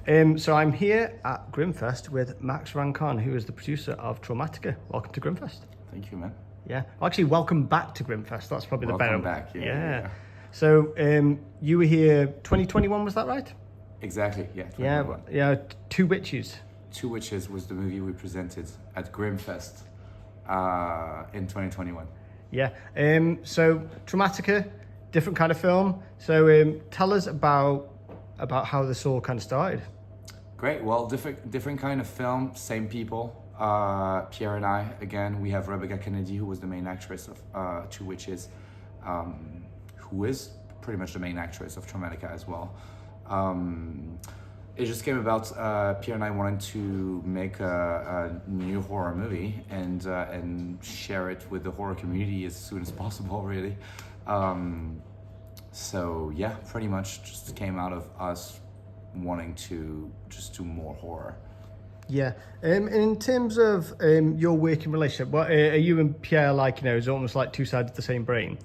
So I'm here at Grimmfest with Max Rancon, who is the producer of Traumatika. Welcome to Grimmfest. Thank you, man. Yeah, well, actually, welcome back to Grimmfest. That's probably the better. Welcome back. Yeah. So you were here 2021, was that right? Exactly. Yeah. 2021. Yeah. Two Witches. Two Witches was the movie we presented at Grimmfest in 2021. Yeah. So Traumatika, different kind of film. So tell us about how this all kind of started. Great. Well, different kind of film, same people. Pierre and I, again, we have Rebecca Kennedy, who was the main actress of Two Witches, who is pretty much the main actress of Traumatika as well. It just came about, Pierre and I wanted to make a new horror movie and share it with the horror community as soon as possible, really. So yeah, pretty much just came out of us wanting to just do more horror. Yeah. In terms of your working relationship, what are you and Pierre like? Is it almost like two sides of the same brain?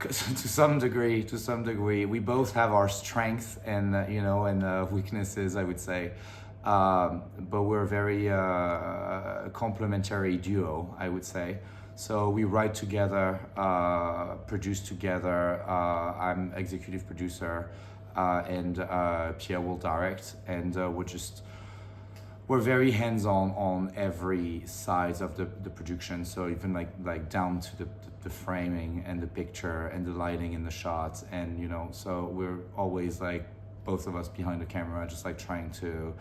To some degree, we both have our strengths and weaknesses, I would say, but we're a very complementary duo, I would say. So we write together, produce together. I'm executive producer, and Pierre will direct, and we're very hands-on on every side of the production. So even like down to the framing and the picture and the lighting and the shots, and so we're always like both of us behind the camera, just like trying to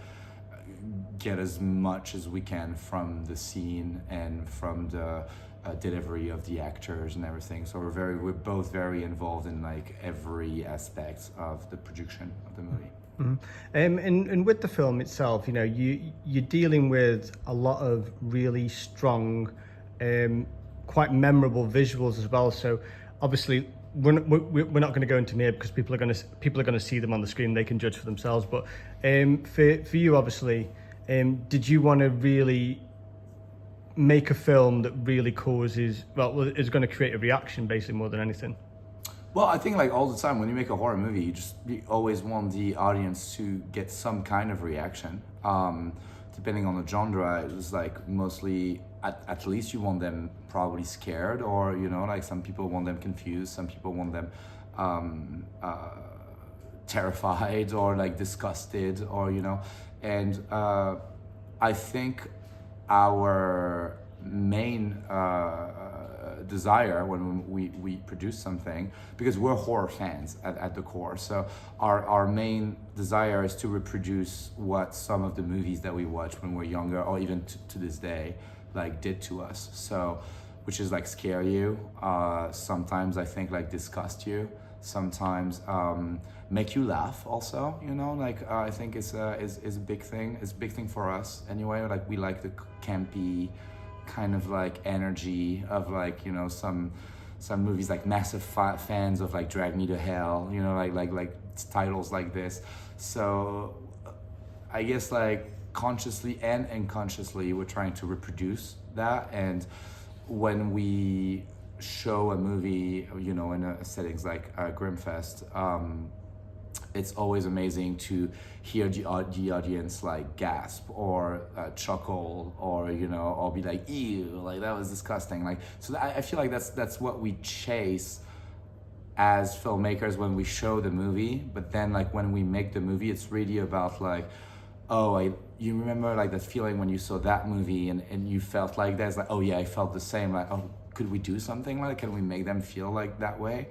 get as much as we can from the scene and from the delivery of the actors and everything. So we're both very involved in like every aspect of the production of the movie. Mm-hmm. And with the film itself, you're dealing with a lot of really strong, quite memorable visuals as well. So obviously we're not going to go into them here because people are going to see them on the screen. They can judge for themselves. But for you, obviously, did you want to really make a film that really is going to create a reaction, basically, more than anything? Well, I think like all the time when you make a horror movie, you always want the audience to get some kind of reaction. Depending on the genre, it was like mostly at least you want them probably scared, or like some people want them confused, some people want them terrified or like disgusted, or and I think our main desire when we produce something, because we're horror fans at the core, so our main desire is to reproduce what some of the movies that we watched when we were younger, or even to this day, like did to us. So which is like scare you, sometimes I think like disgust you, sometimes make you laugh also, I think is a big thing. It's a big thing for us anyway. Like we like the campy kind of like energy of like some movies, like massive fans of like Drag Me to Hell, like titles like this. So I guess like consciously and unconsciously we're trying to reproduce that. And when we show a movie, in a settings like Grimmfest, it's always amazing to hear the audience like gasp or chuckle, or or be like, ew, like that was disgusting. Like, so I feel like that's what we chase as filmmakers when we show the movie. But then like when we make the movie, it's really about like, you remember like that feeling when you saw that movie and you felt like that. It's like, oh yeah, I felt the same. Like, oh, could we do something like, can we make them feel like that way?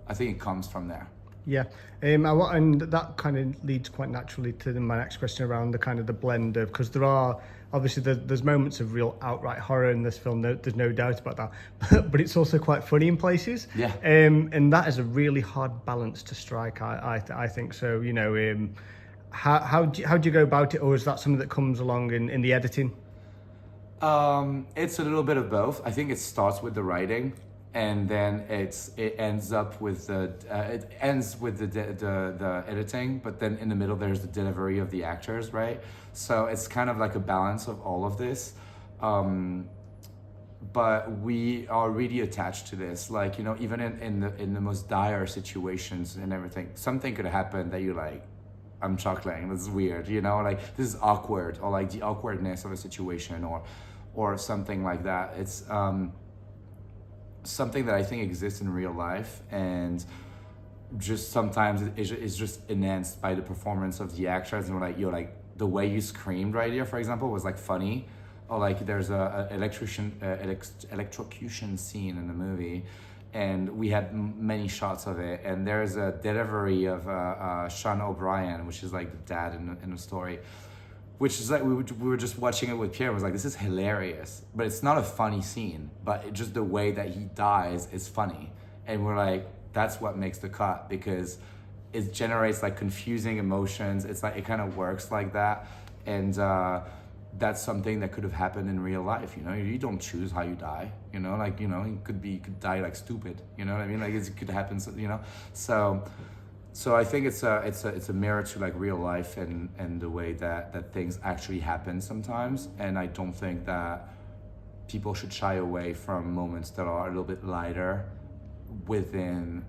I think it comes from there. Yeah, and that kind of leads quite naturally to my next question around the kind of the blend of, because there are obviously there's moments of real outright horror in this film. There's no doubt about that, but it's also quite funny in places. Yeah. And that is a really hard balance to strike. I think so. How do you go about it, or is that something that comes along in the editing? It's a little bit of both. I think it starts with the writing, and then it ends with the editing, but then in the middle there's the delivery of the actors, right? So it's kind of like a balance of all of this. But we are really attached to this, like, even in the most dire situations and everything, something could happen that you're like, I'm chuckling. This is weird, you know, like this is awkward, or like the awkwardness of a situation, or something like that. It's something that I think exists in real life, and just sometimes it's just enhanced by the performance of the actors. And like, you're like, the way you screamed right here, for example, was like funny. Or like there's a electrocution scene in the movie, and we had many shots of it. And there's a delivery of Sean O'Brien, which is like the dad in the story, which is like we were just watching it with Pierre. It was like, this is hilarious, but it's not a funny scene. But just the way that he dies is funny, and we're like, that's what makes the cut, because it generates like confusing emotions. It's like, it kind of works like that, and that's something that could have happened in real life. You know, you don't choose how you die. You know, like, you know, you could die like stupid. You know what I mean? Like, it could happen. You know, so I think it's a mirror to like real life, and the way that things actually happen sometimes. And I don't think that people should shy away from moments that are a little bit lighter within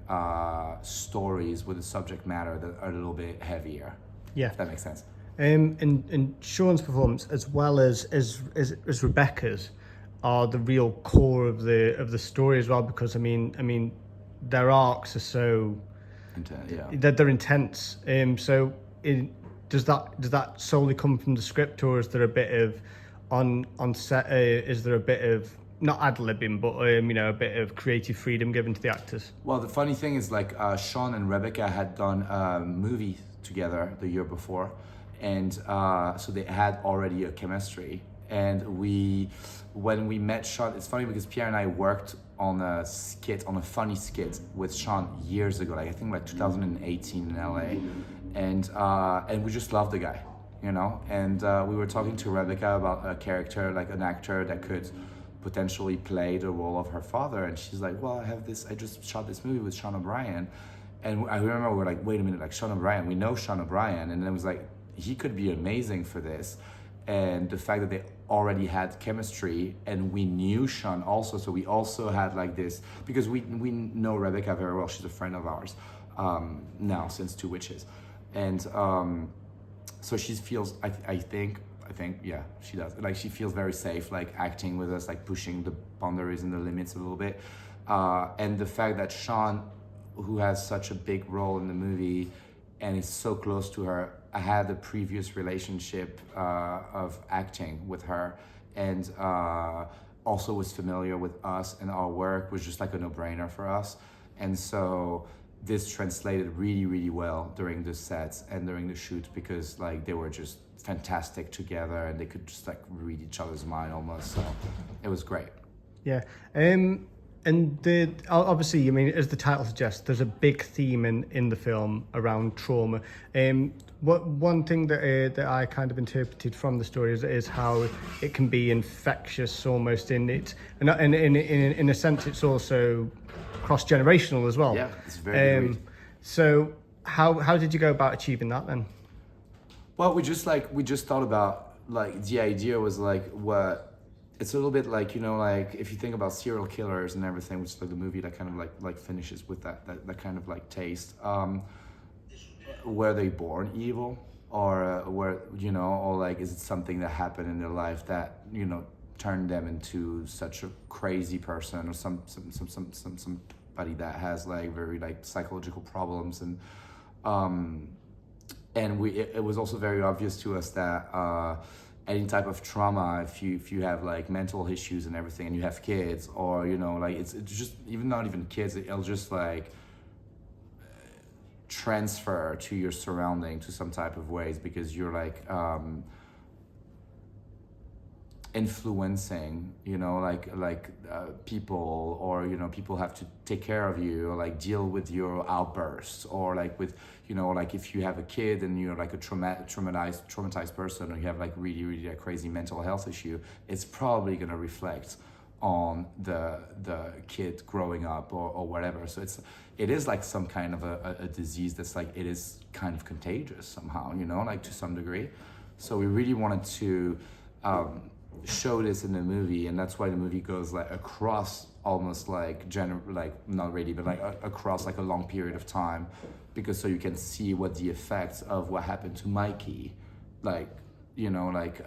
stories with a subject matter that are a little bit heavier. Yeah, if that makes sense. And Sean's performance, as well as Rebecca's, are the real core of the story as well. Because I mean, their arcs are so intense. Yeah, they're intense. So does that solely come from the script, or is there a bit of on set? Is there a bit of, not ad-libbing, but you know, a bit of creative freedom given to the actors? Well, the funny thing is, like, Sean and Rebecca had done a movie together the year before, and so they had already a chemistry. And when we met Sean, it's funny because Pierre and I worked on a funny skit with Sean years ago, like I think like 2018 in LA, and we just loved the guy, you know. And we were talking to Rebecca about a character, like an actor that could potentially play the role of her father, and she's like, well, I just shot this movie with Sean O'Brien. And I remember we were like, wait a minute, like Sean O'Brien, we know Sean O'Brien. And then it was like, he could be amazing for this. And the fact that they already had chemistry, and we knew Sean also, so we also had like this, because we know Rebecca very well. She's a friend of ours now since Two Witches. And so she feels, I think, yeah, she does. Like, she feels very safe, like acting with us, like pushing the boundaries and the limits a little bit. And the fact that Sean, who has such a big role in the movie and is so close to her, I had a previous relationship of acting with her, and also was familiar with us and our work, was just like a no-brainer for us. And so this translated really, really well during the sets and during the shoot, because like they were just fantastic together, and they could just like read each other's mind almost. So it was great. Yeah. And obviously, I mean, as the title suggests, there's a big theme in the film around trauma. One thing that I kind of interpreted from the story is how it can be infectious almost in it, and in a sense, it's also cross-generational as well. Yeah, it's very good. So how did you go about achieving that then? Well, we just thought about, like, the idea was like, what it's a little bit like, you know, like if you think about serial killers and everything, which is like the movie that kind of like finishes with that kind of like taste. Were they born evil, or were, you know, or like, is it something that happened in their life that, you know, turned them into such a crazy person, or somebody that has like very like psychological problems. And it was also very obvious to us that any type of trauma, if you have like mental issues and everything, and you have kids, or, you know, like it's just even not even kids, it'll just like transfer to your surrounding to some type of ways, because you're like influencing, you know, like people, or, you know, people have to take care of you, or like deal with your outbursts, or like with, you know, like if you have a kid and you're like a traumatized person, or you have like really a crazy mental health issue, it's probably going to reflect on the kid growing up, or whatever. So it is like some kind of a disease that's like, it is kind of contagious somehow, you know, like to some degree. So we really wanted to show this in the movie, and that's why the movie goes like across almost like not really, but like across like a long period of time, because so you can see what the effects of what happened to Mikey, like, you know, like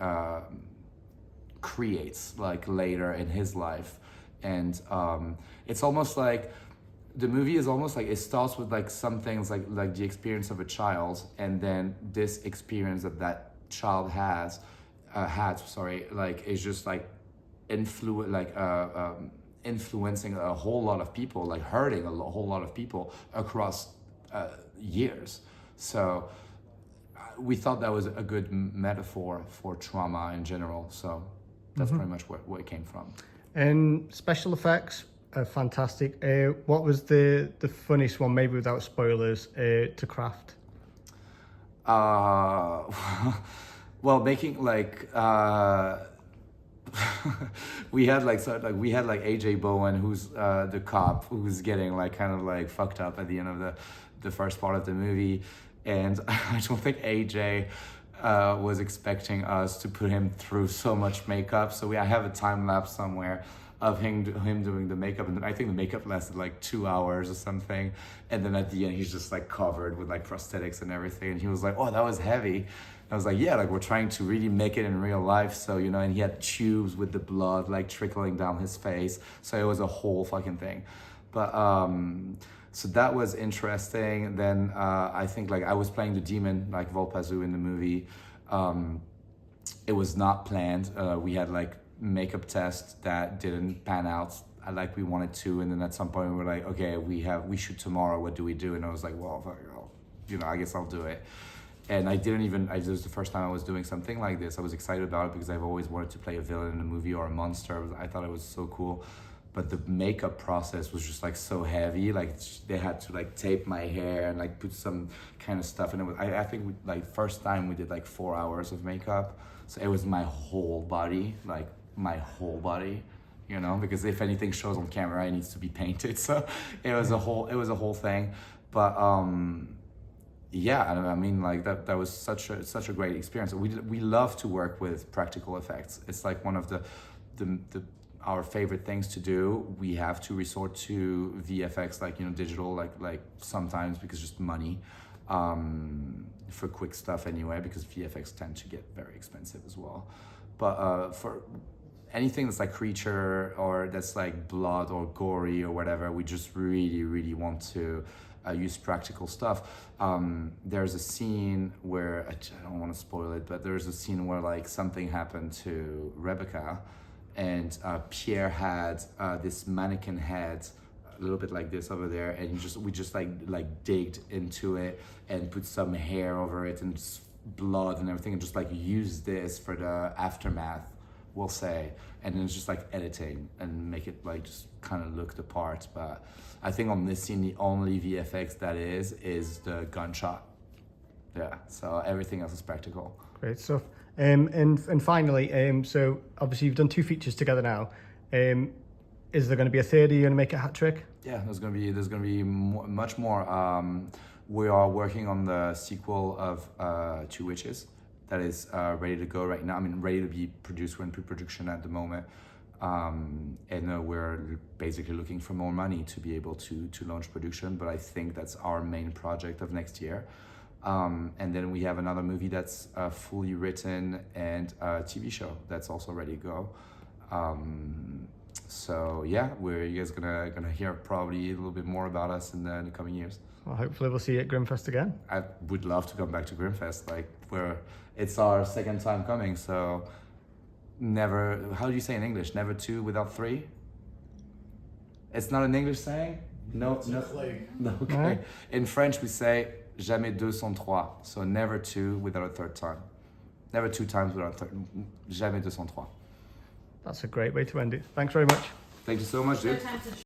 creates like later in his life. And it's almost like the movie is almost like it starts with like some things like the experience of a child, and then this experience that child had, like is just like influencing a whole lot of people, like hurting whole lot of people across years. So we thought that was a good metaphor for trauma in general. So that's pretty much where it came from. And special effects are fantastic. What was the funniest one, maybe without spoilers, to craft? Well, making like we had like AJ Bowen, who's the cop who's getting like kind of like fucked up at the end of the first part of the movie, and I don't think AJ was expecting us to put him through so much makeup. So I have a time lapse somewhere of him doing the makeup, and then I think the makeup lasted like 2 hours or something, and then at the end he's just like covered with like prosthetics and everything, and he was like, "Oh, that was heavy." I was like, yeah, like we're trying to really make it in real life. So, you know, and he had tubes with the blood like trickling down his face. So it was a whole fucking thing. But so that was interesting. Then I think like I was playing the demon, like Volpazu in the movie. It was not planned. We had like makeup tests that didn't pan out like we wanted to. And then at some point we were like, okay, we shoot tomorrow. What do we do? And I was like, well, fuck, you know, I guess I'll do it. And it was the first time I was doing something like this. I was excited about it because I've always wanted to play a villain in a movie or a monster. I thought it was so cool. But the makeup process was just like so heavy. Like they had to like tape my hair and like put some kind of stuff. And I think first time we did like 4 hours of makeup. So it was my whole body, you know, because if anything shows on camera, it needs to be painted. So it was a whole thing. But yeah, I mean, like that was such a great experience. We love to work with practical effects. It's like one of our favorite things to do. We have to resort to VFX, like, you know, digital, like sometimes because just money, for quick stuff anyway, because VFX tend to get very expensive as well. But for anything that's like creature or that's like blood or gory or whatever, we just really want to use practical stuff. There's a scene where, I don't want to spoil it, but there's a scene where like something happened to Rebecca, and Pierre had this mannequin head, a little bit like this over there, and we just like digged into it and put some hair over it and blood and everything, and just like used this for the aftermath, we'll say, and then it's just like editing and make it like just kind of look the part. But I think on this scene, the only VFX that is the gunshot. Yeah, so everything else is practical. Great stuff. And finally, so obviously you've done 2 features together now. Is there going to be a third? Are you going to make a hat trick? Yeah, there's going to be much more. We are working on the sequel of Two Witches. That is ready to go right now. I mean, ready to be produced. We're in pre-production at the moment. And we're basically looking for more money to be able to launch production. But I think that's our main project of next year. And then we have another movie that's fully written, and a TV show that's also ready to go. So yeah, you guys gonna hear probably a little bit more about us in the coming years. Well, hopefully we'll see you at Grimmfest again. I would love to come back to Grimmfest. Like it's our second time coming, so never. How do you say in English? Never two without three. It's not an English saying. No. Okay. Right. In French we say jamais deux sans trois. So never two without a third time. Never 2 times without a third. Jamais deux sans trois. That's a great way to end it. Thanks very much. Thank you so much, dude.